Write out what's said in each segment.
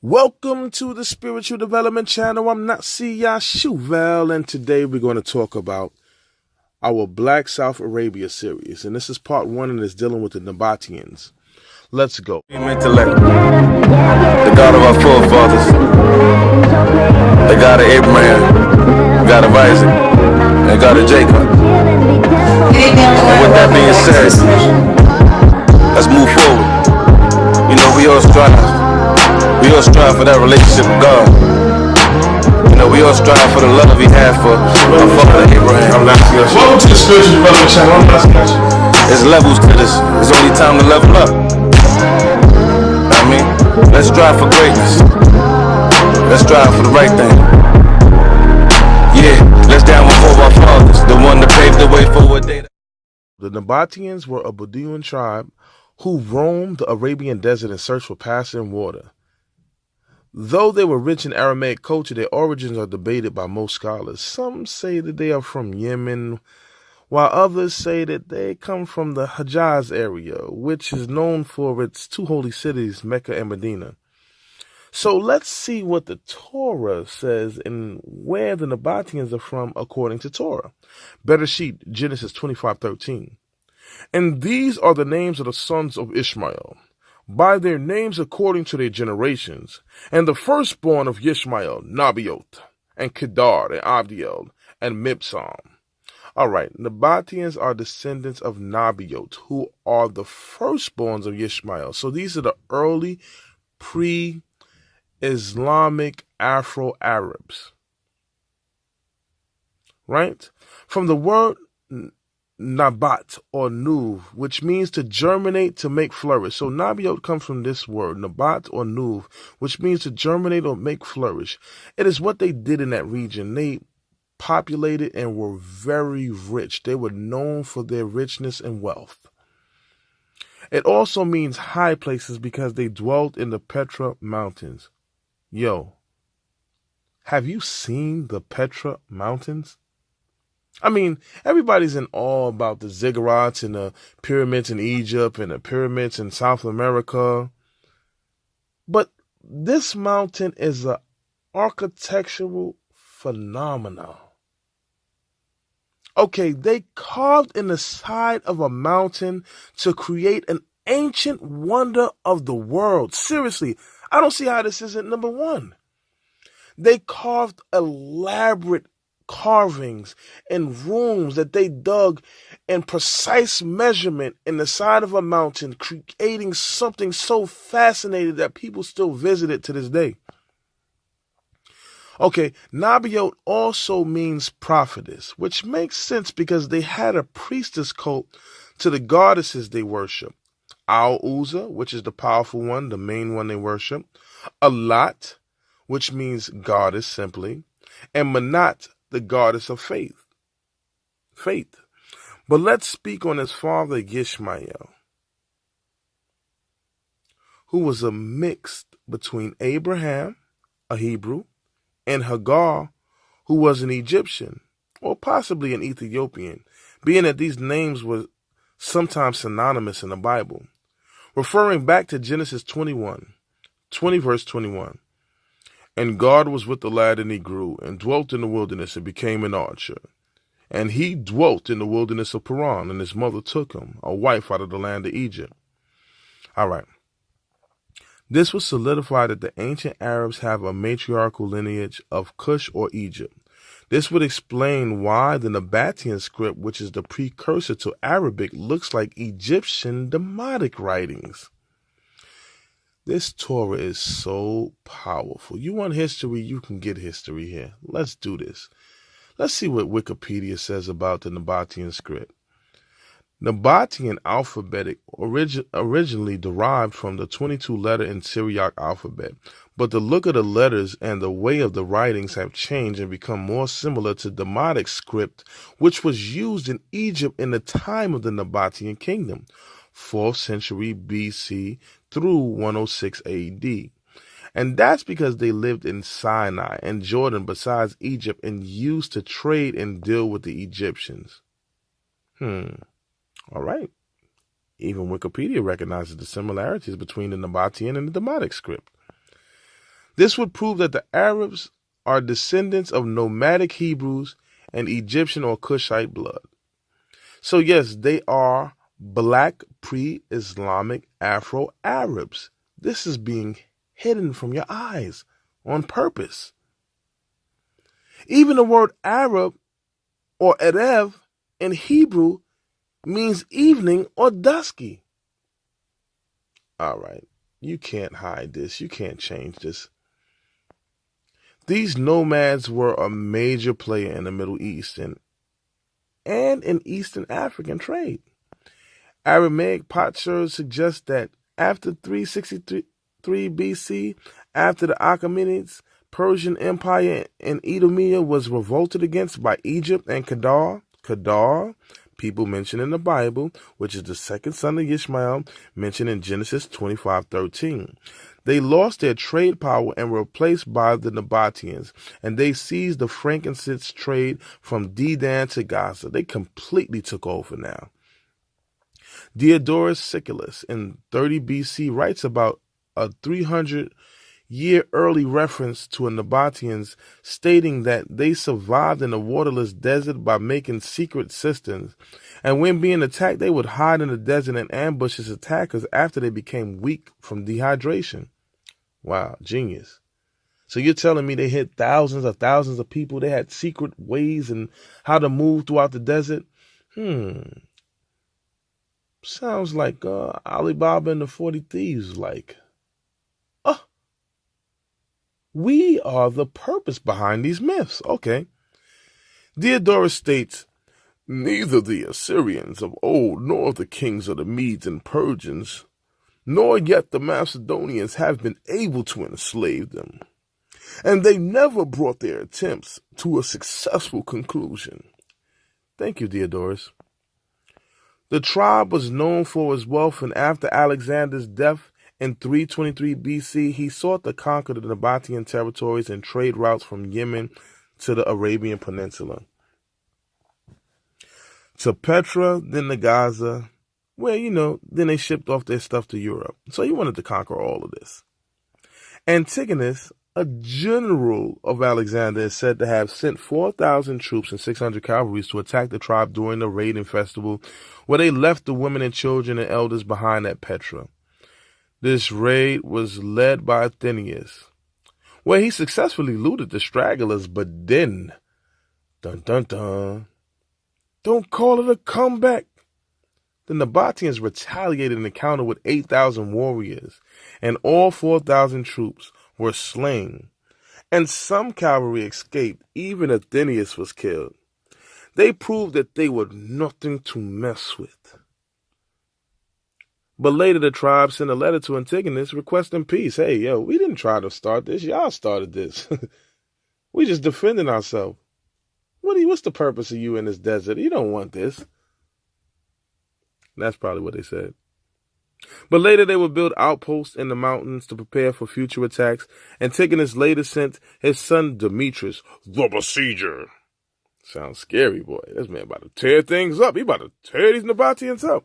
Welcome to the Spiritual Development Channel. I'm Nazi Yashuvel, and today we're going to talk about our Black South Arabia series. And this is part one, and it's dealing with the Nabateans. Let's go. Intellect, the God of our forefathers, the God of Abraham, God of Isaac, and God of Jacob. And with that being said, let's move forward. You know, we all strive. We all strive for that relationship with God. You know, we all strive for the love he had for our father Abraham. Welcome to the Spiritual Development Channel. I'm Nazi Yashuvel. There's levels to this. It's only time to level up. I mean, let's strive for greatness. Let's strive for the right thing. Yeah, let's down before our fathers, the one that paved the way forward. The Nabateans were a Bedouin tribe who roamed the Arabian desert in search for pasture and water. Though they were rich in Aramaic culture, their origins are debated by most scholars. Some say that they are from Yemen, while others say that they come from the Hijaz area, which is known for its two holy cities, Mecca and Medina. So let's see what the Torah says and where the Nabateans are from according to Torah. Bereshit, Genesis 25:13. And these are the names of the sons of Ishmael, by their names according to their generations. And the firstborn of Ishmael, Nabateot, and Kedar, and Abdiel, and Mibsam. All right, Nabateans are descendants of Nabateot, who are the firstborns of Ishmael. So these are the early pre-Islamic Afro-Arabs. Right? From the word Nabat or Nuv, which means to germinate, to make flourish. So Nabateot comes from this word, Nabat or Nuv, which means to germinate or make flourish. It is what they did in that region. They populated and were very rich. They were known for their richness and wealth. It also means high places because they dwelt in the Petra Mountains. Yo, have you seen the Petra Mountains? I mean, everybody's in awe about the ziggurats and the pyramids in Egypt and the pyramids in South America. But this mountain is an architectural phenomenon. Okay, they carved in the side of a mountain to create an ancient wonder of the world. Seriously, I don't see how this isn't number one. They carved elaborate carvings in rooms that they dug in precise measurement in the side of a mountain, creating something so fascinating that people still visit it to this day. Okay, Nabateot also means prophetess, which makes sense because they had a priestess cult to the goddesses they worship. Al-Uzza, which is the powerful one, the main one they worship. Alat, which means goddess simply. And Manat, the goddess of faith. But let's speak on his father Ishmael, who was a mix between Abraham, a Hebrew, and Hagar, who was an Egyptian, or possibly an Ethiopian, being that these names were sometimes synonymous in the Bible. Referring back to Genesis 20 verse 21. And God was with the lad, and he grew, and dwelt in the wilderness, and became an archer. And he dwelt in the wilderness of Paran, and his mother took him, a wife out of the land of Egypt. All right. This was solidified that the ancient Arabs have a matriarchal lineage of Cush or Egypt. This would explain why the Nabatean script, which is the precursor to Arabic, looks like Egyptian Demotic writings. This Torah is so powerful. You want history, you can get history here. Let's do this. Let's see what Wikipedia says about the Nabatean script. Nabatean alphabetic originally derived from the 22-letter in Syriac alphabet, but the look of the letters and the way of the writings have changed and become more similar to Demotic script, which was used in Egypt in the time of the Nabatean kingdom, 4th century BC through 106 AD. And that's because they lived in Sinai and Jordan besides Egypt and used to trade and deal with the Egyptians. All right. Even Wikipedia recognizes the similarities between the Nabatean and the Demotic script. This would prove that the Arabs are descendants of nomadic Hebrews and Egyptian or Cushite blood. So yes, they are black pre-Islamic Afro-Arabs. This is being hidden from your eyes on purpose. Even the word Arab or Erev in Hebrew means evening or dusky. All right, you can't hide this. You can't change this. These nomads were a major player in the Middle East and in Eastern African trade. Aramaic potsherds suggest that after 363 BC, after the Achaemenids, Persian Empire in Edomia was revolted against by Egypt and Kedar, people mentioned in the Bible, which is the second son of Ishmael, mentioned in Genesis 25:13. They lost their trade power and were replaced by the Nabateans, and they seized the frankincense trade from Dedan to Gaza. They completely took over now. Diodorus Siculus in 30 BC writes about a 300-year early reference to a Nabateans, stating that they survived in a waterless desert by making secret cisterns, and when being attacked, they would hide in the desert and ambush its attackers after they became weak from dehydration. Wow, genius. So you're telling me they hit thousands of people, they had secret ways and how to move throughout the desert? Sounds like Alibaba and the 40 Thieves like. We are the purpose behind these myths. Okay. Diodorus states, neither the Assyrians of old nor the kings of the Medes and Persians, nor yet the Macedonians have been able to enslave them, and they never brought their attempts to a successful conclusion. Thank you, Diodorus. The tribe was known for its wealth, and after Alexander's death in 323 BC, he sought to conquer the Nabatean territories and trade routes from Yemen to the Arabian Peninsula, to Petra, then to Gaza, where, then they shipped off their stuff to Europe. So he wanted to conquer all of this. Antigonus, a general of Alexander, is said to have sent 4,000 troops and 600 cavalry to attack the tribe during the raiding festival, where they left the women and children and elders behind at Petra. This raid was led by Athenius, where he successfully looted the stragglers, but then, dun dun dun, don't call it a comeback. The Nabateans retaliated and encountered with 8,000 warriors, and all 4,000 troops were slain, and some cavalry escaped. Even Athenius was killed. They proved that they were nothing to mess with. But later the tribe sent a letter to Antigonus requesting peace. Hey, we didn't try to start this. Y'all started this. We just defending ourselves. What's the purpose of you in this desert? You don't want this. That's probably what they said. But later they would build outposts in the mountains to prepare for future attacks. Antigonus later sent his son Demetrius, the besieger. Sounds scary, boy. This man about to tear things up. He about to tear these Nabateans up.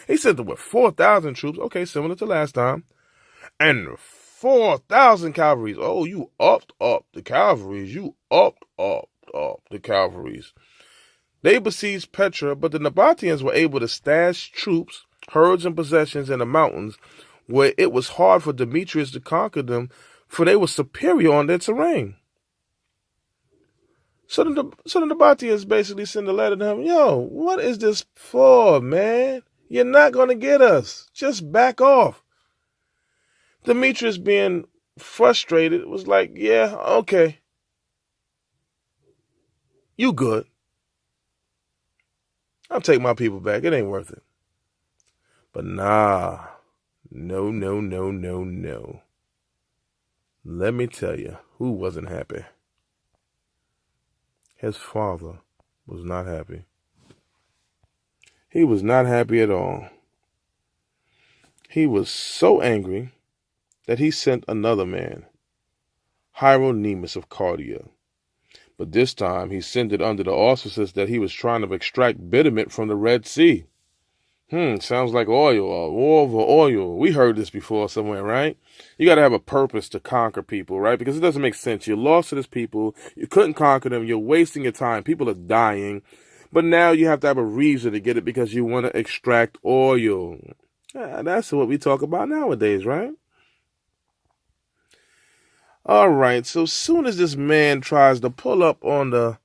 He sent them with 4,000 troops. Okay, similar to last time. And 4,000 cavalries. Oh, you upped the cavalries. You upped the cavalries. They besieged Petra, but the Nabateans were able to stash troops, herds, and possessions in the mountains, where it was hard for Demetrius to conquer them, for they were superior on their terrain. So the Nabateans basically send a letter to him, what is this for, man? You're not going to get us. Just back off. Demetrius, being frustrated, was like, yeah, okay. You good. I'll take my people back. It ain't worth it. But nah. No. Let me tell you who wasn't happy. His father was not happy. He was not happy at all. He was so angry that he sent another man, Hieronymus of Cardia. But this time he sent it under the auspices that he was trying to extract bitumen from the Red Sea. Sounds like oil, war over oil. We heard this before somewhere, right? You got to have a purpose to conquer people, right? Because it doesn't make sense. You're lost to this people. You couldn't conquer them. You're wasting your time. People are dying. But now you have to have a reason to get it because you want to extract oil. That's what we talk about nowadays, right? All right, so soon as this man tries to pull up on the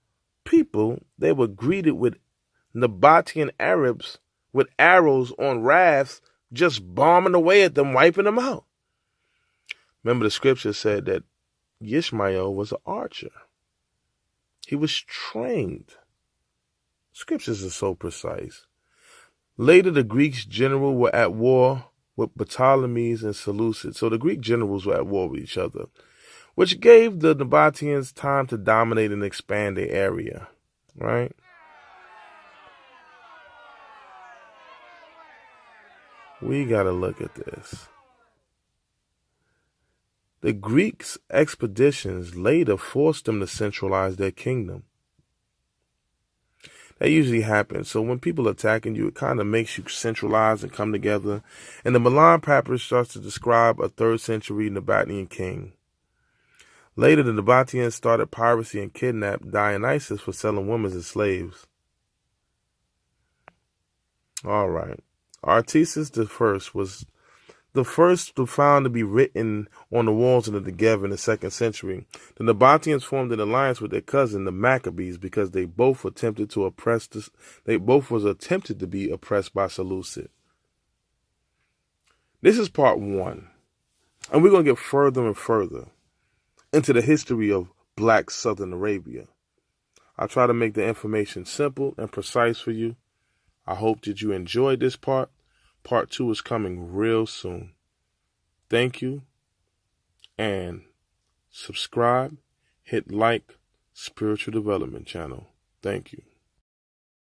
people, they were greeted with Nabatean Arabs with arrows on rafts, just bombing away at them, wiping them out. Remember, the scripture said that Ishmael was an archer. He was trained. Scriptures are so precise. Later, the Greeks general were at war with Ptolemies and Seleucids. So the Greek generals were at war with each other, which gave the Nabateans time to dominate and expand their area, right? We got to look at this. The Greeks' expeditions later forced them to centralize their kingdom. That usually happens. So when people are attacking you, it kind of makes you centralize and come together. And the Milan Papyrus starts to describe a 3rd century Nabatean king. Later, the Nabateans started piracy and kidnapped Dionysus for selling women as slaves. All right. Artesis I was the first to found to be written on the walls of the Negev in the 2nd century. The Nabateans formed an alliance with their cousin, the Maccabees, because they both attempted to be oppressed by Seleucid. This is part 1, and we're going to get further and further into the history of Black Southern Arabia. I try to make the information simple and precise for you. I hope that you enjoyed this part. Part 2 is coming real soon. Thank you, and subscribe, hit like, Spiritual Development Channel. Thank you.